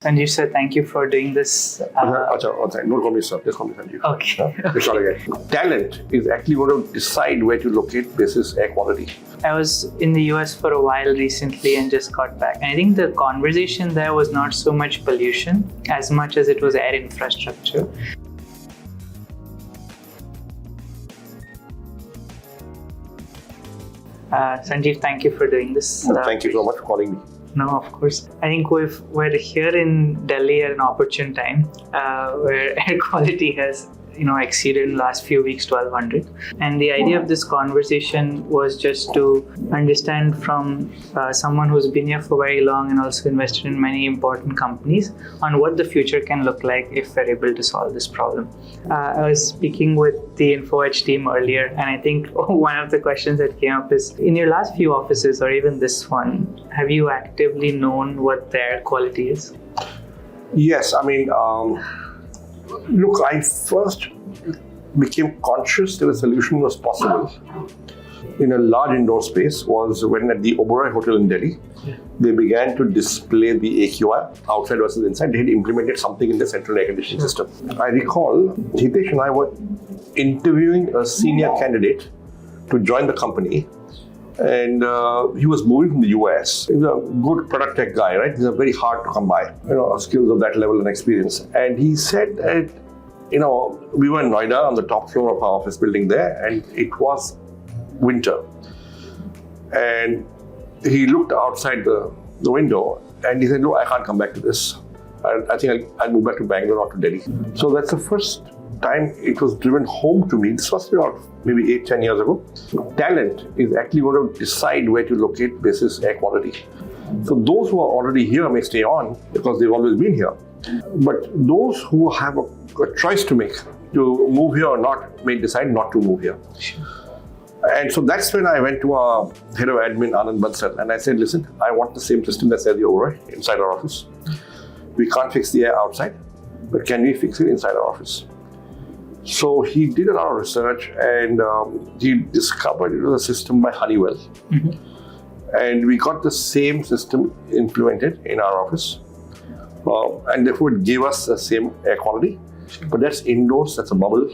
Sanjeev sir, thank you for doing this. Don't call me sir, just call me Sanjeev. Okay. It's not again. Talent is actually going to decide where to locate basis air quality. I was in the US for a while recently and just got back. And I think the conversation there was not so much pollution as much as it was air infrastructure. Sanjeev, thank you for doing this. Thank you so much for calling me. No, of course. I think we're here in Delhi at an opportune time where air quality has exceeded in the last few weeks 1200. And the idea of this conversation was just to understand from someone who's been here for very long and also invested in many important companies on what the future can look like if we're able to solve this problem. I was speaking with the InfoEdge team earlier, and I think one of the questions that came up is, in your last few offices or even this one, have you actively known what the air quality is? Yes, look, I first became conscious that a solution was possible in a large indoor space was when at the Oberoi Hotel in Delhi, they began to display the AQI outside versus inside. They had implemented something in the central air conditioning system. I recall Hitesh and I were interviewing a senior candidate to join the company, and he was moving from the US. He's a good product tech guy, right? These are very hard to come by, skills of that level and experience. And he said that, we were in Noida on the top floor of our office building there, and it was winter. And he looked outside the window and he said, "No, I can't come back to this. I think I'll move back to Bangalore or to Delhi." So that's the first time it was driven home to me. This was about maybe 8-10 years ago. Talent is actually going to decide where to locate basis air quality. So those who are already here may stay on because they've always been here. But those who have a choice to make to move here or not may decide not to move here. And so that's when I went to our head of admin, Anand Bansal, and I said, "Listen, I want the same system that's at the Oberoi inside our office. We can't fix the air outside, but can we fix it inside our office?" So he did a lot of research, and he discovered it was a system by Honeywell. Mm-hmm. And we got the same system implemented in our office. And therefore it gave us the same air quality. But that's indoors, that's a bubble.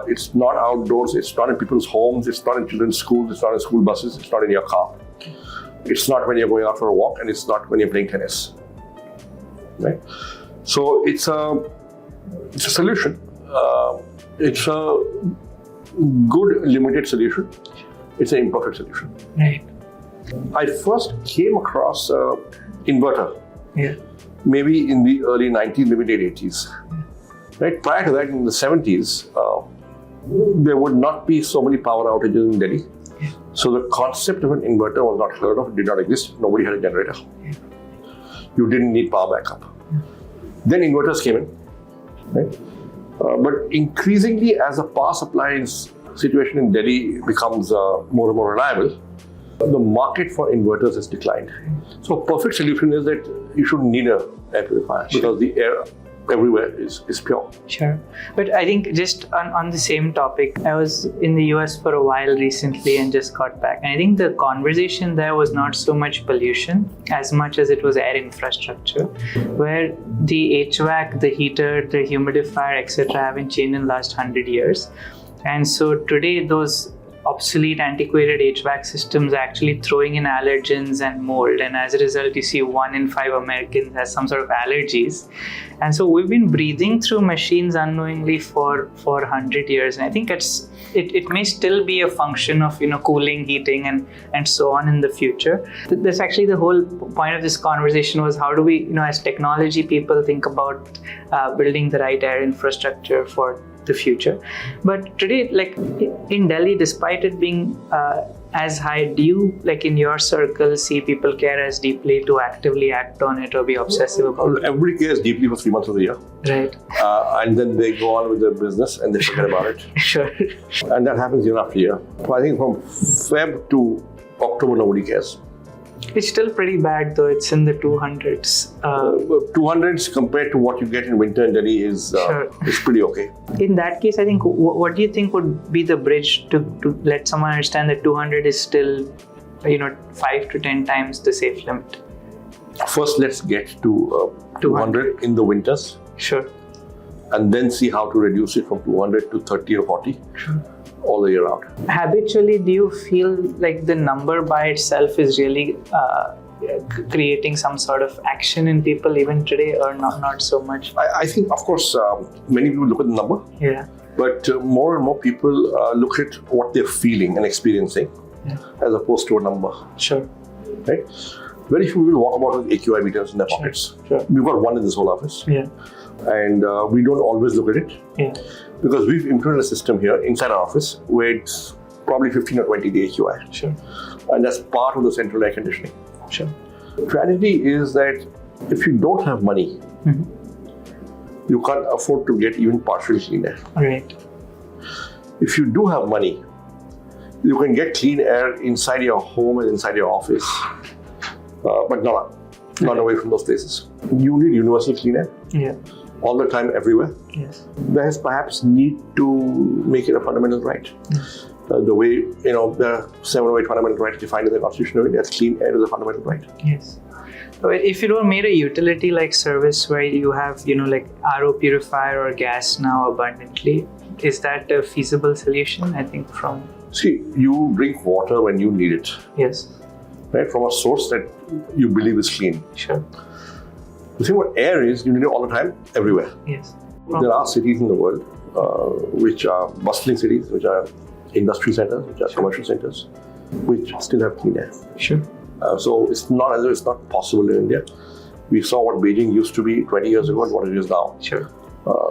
It's not outdoors, it's not in people's homes, it's not in children's schools, it's not in school buses, it's not in your car. It's not when you're going out for a walk, and it's not when you're playing tennis. Right? So it's a solution. It's a good limited solution. It's an imperfect solution. Right. I first came across an inverter. Yeah. Maybe in the early 90s, maybe late 80s. Right? Prior to that, in the 70s, there would not be so many power outages in Delhi. Yeah. So the concept of an inverter was not heard of, it did not exist. Nobody had a generator. Yeah. You didn't need power backup. Yeah. Then inverters came in. Right? But increasingly, as the power supply situation in Delhi becomes more and more reliable, the market for inverters has declined. So a perfect solution is that you shouldn't need an air purifier because the air everywhere is pure. Sure. But I think just on the same topic, I was in the US for a while recently and just got back. And I think the conversation there was not so much pollution as much as it was air infrastructure, where the HVAC, the heater, the humidifier, etc. haven't changed in the last 100 years. And so today those obsolete, antiquated HVAC systems are actually throwing in allergens and mold, and as a result you see 1 in 5 Americans has some sort of allergies. And so we've been breathing through machines unknowingly for 100 years, and I think it may still be a function of cooling, heating and so on in the future. That's actually the whole point of this conversation, was how do we as technology people think about building the right air infrastructure for the future. But today, like in Delhi, despite it being as high, do you, like in your circle, see people care as deeply to actively act on it or be obsessive about it? Everybody cares deeply for 3 months of the year. Right. And then they go on with their business and they forget about it. Sure. And that happens year after year. So I think from Feb to October, nobody cares. It's still pretty bad though. It's in the 200s. 200s compared to what you get in winter in Delhi is pretty okay. In that case, I think, what do you think would be the bridge to let someone understand that 200 is still, 5 to 10 times the safe limit? first let's get to 200 in the winters. Sure. And then see how to reduce it from 200 to 30 or 40 all the year round. Habitually, do you feel like the number by itself is really creating some sort of action in people even today, or not so much? I think, of course, many people look at the number. Yeah. But more and more people look at what they're feeling and experiencing as opposed to a number. Sure. Right? Very few people walk about with AQI meters in their pockets. Sure. We've got one in this whole office. Yeah. And we don't always look at it. Yeah. Because we've implemented a system here inside our office where it's probably 15 or 20 the AQI. Sure. And that's part of the central air conditioning. Sure. Tragedy is that if you don't have money, you can't afford to get even partial clean air. Right. If you do have money, you can get clean air inside your home and inside your office, but not away from those places. You need universal clean air. Yeah. All the time, everywhere. Yes. There's perhaps need to make it a fundamental right. The way, the 7 or 8 fundamental rights defined in the Constitution, that clean air is a fundamental right. Yes. If it were made a utility-like service where you have, like RO purifier or gas now abundantly, is that a feasible solution? I think from... See, you drink water when you need it. Yes. Right? From a source that you believe is clean. Sure. The thing about air is you need it all the time, everywhere. Yes. There are cities in the world which are bustling cities, which are industry centers, which are commercial centers, which still have clean air. Sure. So it's not as though it's not possible in India. We saw what Beijing used to be 20 years ago and what it is now. Sure.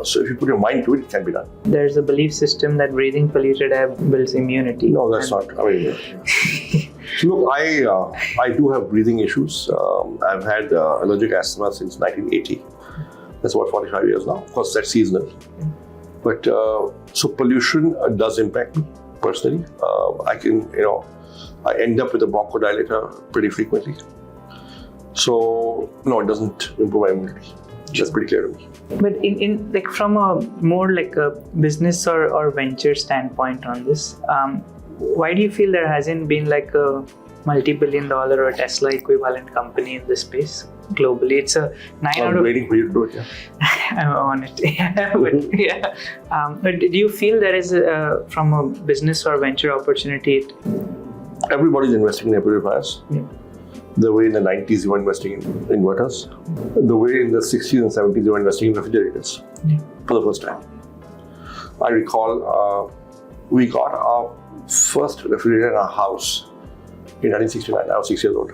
So if you put your mind to it, it can be done. There's a belief system that breathing polluted air builds immunity. No, that's not. So look, I do have breathing issues. I've had allergic asthma since 1980. That's about 45 years now. Of course, that's seasonal. But so pollution does impact me personally. I end up with a bronchodilator pretty frequently. So no, it doesn't improve my immunity. That's pretty clear to me. But in like from a more like a business or venture standpoint on this, why do you feel there hasn't been like a multi-billion-dollar or Tesla equivalent company in this space globally? It's a 9 out of... I'm waiting for you to do it, yeah. I'm on it. But do you feel there is, from a business or venture opportunity? Everybody's investing in air purifiers. Yeah. The way in the 90s you were investing in inverters. The way in the 60s and 70s you were investing in refrigerators for the first time. I recall we got our first refrigerator in our house in 1969. I was 6 years old.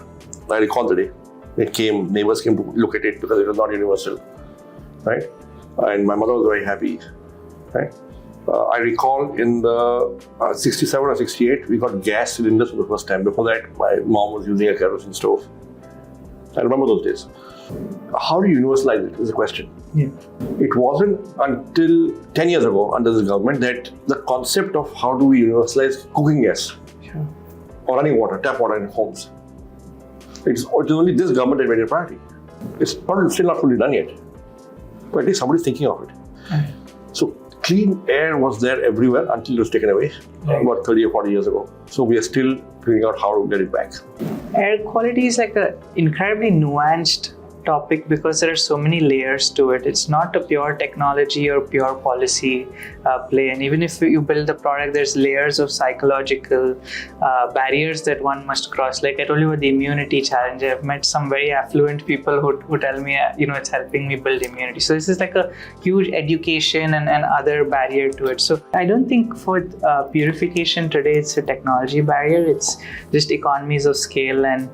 I recall the day. Neighbors came to look at it because it was not universal, right? And my mother was very happy, right? I recall in the 67 or 68, we got gas cylinders for the first time. Before that, my mom was using a kerosene stove. I remember those days. How do you universalize it is the question. Yeah. It wasn't until 10 years ago under this government that the concept of how do we universalize cooking gas or running water, tap water in homes. It's only this government that made it a priority. It's probably still not fully done yet. But at least somebody's thinking of it. So clean air was there everywhere until it was taken away about 30 or 40 years ago. So we are still figuring out how to get it back. Air quality is like an incredibly nuanced topic because there are so many layers to it. It's not a pure technology or pure policy play. And even if you build the product, there's layers of psychological barriers that one must cross. Like I told you about the immunity challenge. I've met some very affluent people who tell me, it's helping me build immunity. So this is like a huge education and other barrier to it. So I don't think for purification today, it's a technology barrier. It's just economies of scale and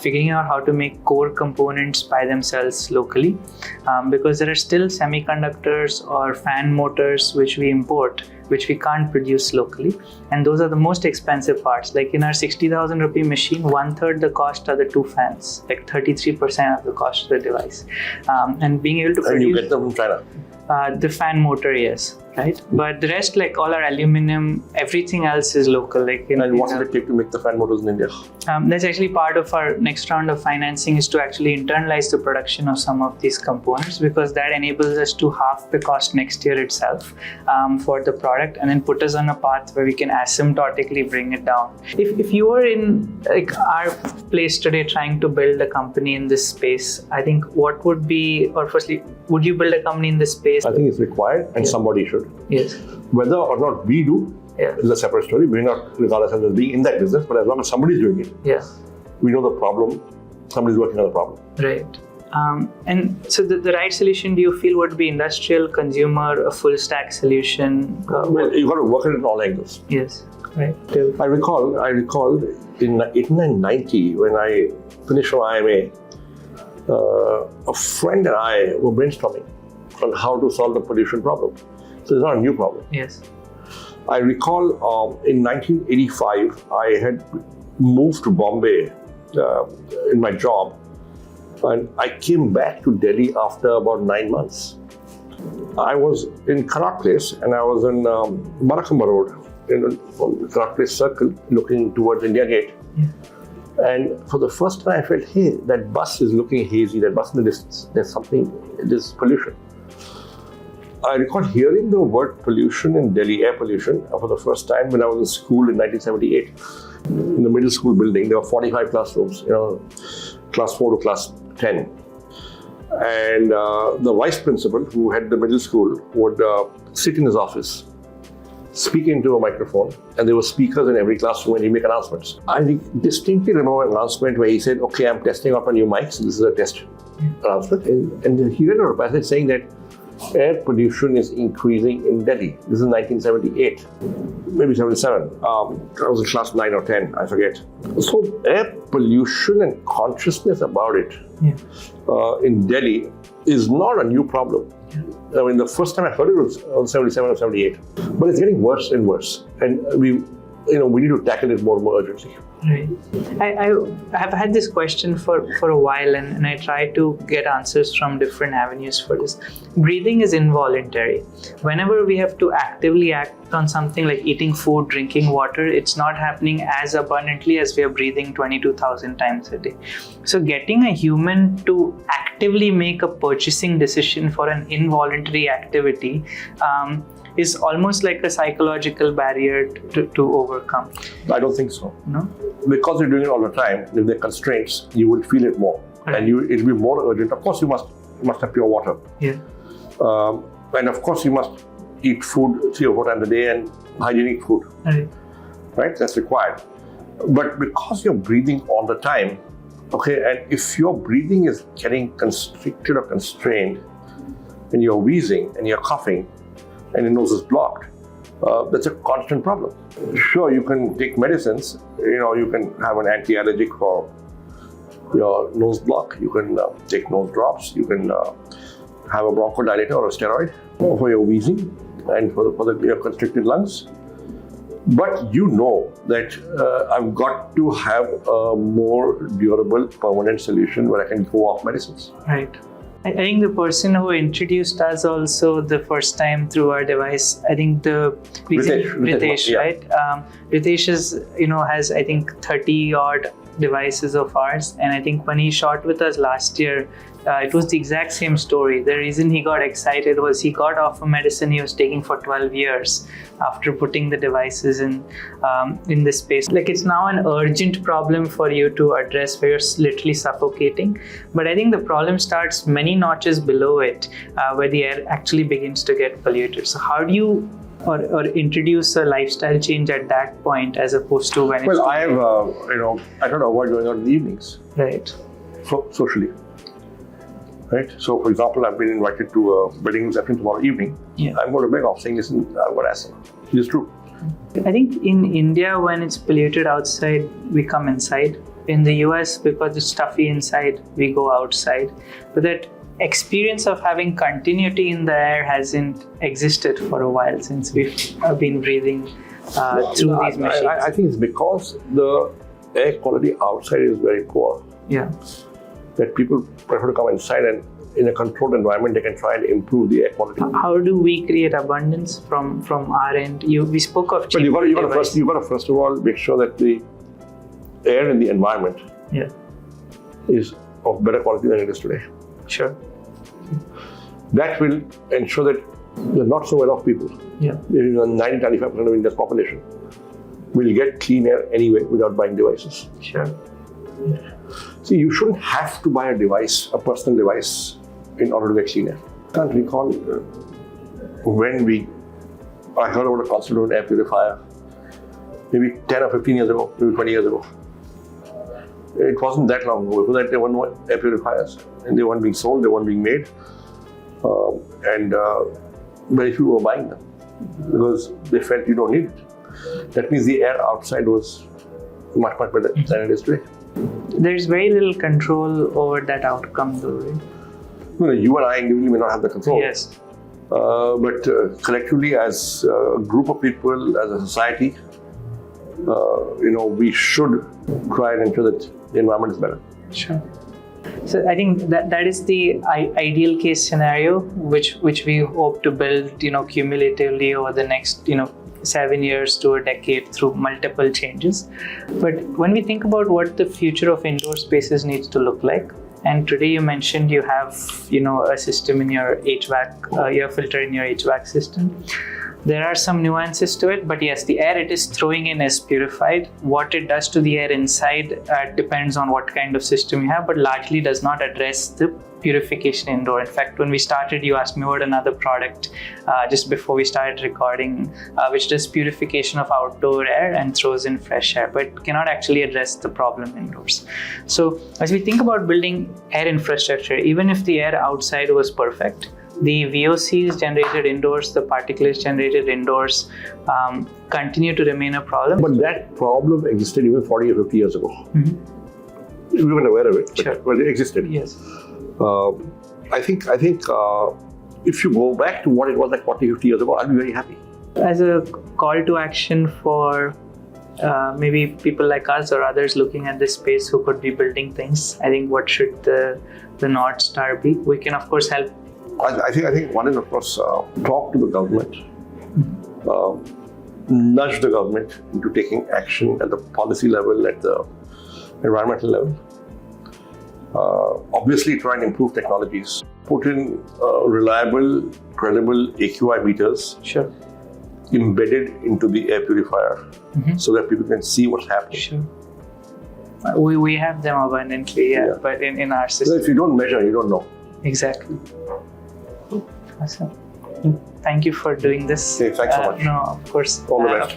figuring out how to make core components by themselves locally, because there are still semiconductors or fan motors which we import, which we can't produce locally, and those are the most expensive parts. Like in our 60,000 rupee machine, 1/3 the cost are the 2 fans, like 33% of the cost of the device. And being able to produce... And you get them from China? The fan motor, yes. right? But the rest, like all our aluminum, everything else is local. Like and what does it take to make the fan motors in India? That's actually part of our next round of financing, is to actually internalize the production of some of these components, because that enables us to halve the cost next year itself for the product, and then put us on a path where we can asymptotically bring it down. If you were in like our place today trying to build a company in this space, I think what would be, or firstly, would you build a company in this space? I think it's required, and somebody should. Yes. Whether or not we do is a separate story. We may not regard ourselves as being in that business, but as long as somebody's doing it, we know the problem, somebody's working on the problem. Right. And so the right solution, do you feel, would be industrial, consumer, a full stack solution? Well, you've got to work it in all angles. Yes. Right. I recalled in 1990 when I finished from IMA, a friend and I were brainstorming on how to solve the pollution problem. So it's not a new problem. Yes. I recall in 1985, I had moved to Bombay in my job, and I came back to Delhi after about 9 months. I was in Connaught Place, and I was in Barakamba Road, from the Connaught Place Circle, looking towards India Gate. Yeah. And for the first time, I felt, hey, that bus is looking hazy, that bus in the distance, there's pollution. I recall hearing the word pollution in Delhi, air pollution, for the first time when I was in school in 1978. In the middle school building, there were 45 classrooms, class 4 to class 10. And the vice principal, who had the middle school, would sit in his office, speak into a microphone, and there were speakers in every classroom, and he'd make announcements. I distinctly remember an announcement where he said, okay, I'm testing out my new mics, this is a test announcement. And he read a passage saying that air pollution is increasing in Delhi. This is 1978, maybe 77. I was in class 9 or 10, I forget. So air pollution and consciousness about it in Delhi is not a new problem. I mean, the first time I heard it was 77 or 78, but it's getting worse and worse, and we need to tackle it more and more urgently. Right. I have had this question for a while, and I try to get answers from different avenues for this. Breathing is involuntary. Whenever we have to actively act on something like eating food, drinking water, it's not happening as abundantly as we are breathing 22,000 times a day. So getting a human to actively make a purchasing decision for an involuntary activity is almost like a psychological barrier to overcome. I don't think so. No? Because you're doing it all the time, if there are constraints, you will feel it more. Right. And it'll be more urgent. Of course, you must have pure water. Yeah. And of course, you must eat food 3 or 4 times a day, and hygienic food. Right? That's required. But because you're breathing all the time, okay, and if your breathing is getting constricted or constrained, and you're wheezing and you're coughing, and your nose is blocked, that's a constant problem. Sure, you can take medicines. You can have an anti-allergic for your nose block. You can take nose drops. You can have a bronchodilator or a steroid for your wheezing and for your constricted lungs. But you know that I've got to have a more durable, permanent solution where I can go off medicines. Right. I think the person who introduced us also the first time through our device, I think Ritesh, right? Ritesh has I think 30 odd devices of ours, and I think when he shot with us last year, it was the exact same story. The reason he got excited was he got off a medicine he was taking for 12 years after putting the devices in this space. Like, it's now an urgent problem for you to address where you're literally suffocating. But I think the problem starts many notches below it, where the air actually begins to get polluted. So how do you or introduce a lifestyle change at that point as opposed to when Well, I have, I try to avoid going out in the evenings. Right. Socially. Right? So, for example, I've been invited to a wedding reception tomorrow evening. Yeah. I'm going to beg off saying, listen, I've got asthma. It's true. I think in India, when it's polluted outside, we come inside. In the US, because it's stuffy inside, we go outside. But that experience of having continuity in the air hasn't existed for a while since we've been breathing through these machines. I think it's because the air quality outside is very poor. Yeah. That people prefer to come inside, and in a controlled environment, they can try and improve the air quality. How do we create abundance from our end? We spoke of cheap. But you got to first of all make sure that the air in the environment is of better quality than it is today. Sure. That will ensure that the not so well off people, 90-95% of India's population, will get clean air anyway without buying devices. Sure. See, you shouldn't have to buy a personal device, in order to get clean air. I can't recall when I heard about a concept of an air purifier, maybe 10 or 15 years ago, maybe 20 years ago. It wasn't that long ago. Before that, there were no air purifiers, and they weren't being sold, they weren't being made, and very few were buying them because they felt you don't need it. That means the air outside was much better than it is today. There's very little control over that outcome, though, right? You and I individually may not have the control. Yes. But collectively, as a group of people, as a society, we should try and ensure that the environment is better. Sure. So I think that is the ideal case scenario, which we hope to build, cumulatively over the next, 7 years to a decade through multiple changes. But when we think about what the future of indoor spaces needs to look like, and today you mentioned you have, a system in your HVAC, your filter in your HVAC system. There are some nuances to it, but yes, the air it is throwing in is purified. What it does to the air inside depends on what kind of system you have, but largely does not address the purification indoor. In fact, when we started, you asked me about another product just before we started recording, which does purification of outdoor air and throws in fresh air, but cannot actually address the problem indoors. So as we think about building air infrastructure, even if the air outside was perfect, the VOCs generated indoors, the particulates generated indoors continue to remain a problem. But that problem existed even 40 or 50 years ago. Mm-hmm. We weren't aware of it, but it existed. Yes. I think if you go back to what it was like 40, 50 years ago, I'll be very happy. As a call to action for maybe people like us or others looking at this space who could be building things, I think what should the North Star be? We can, of course, help. I think one is, of course, talk to the government, nudge the government into taking action at the policy level, at the environmental level. Obviously, try and improve technologies. Put in reliable, credible AQI meters embedded into the air purifier so that people can see what's happening. Sure. We have them abundantly, but in our system. So if you don't measure, you don't know. Exactly. Awesome. Thank you for doing this. Okay, thanks so much. No, of course. All the best.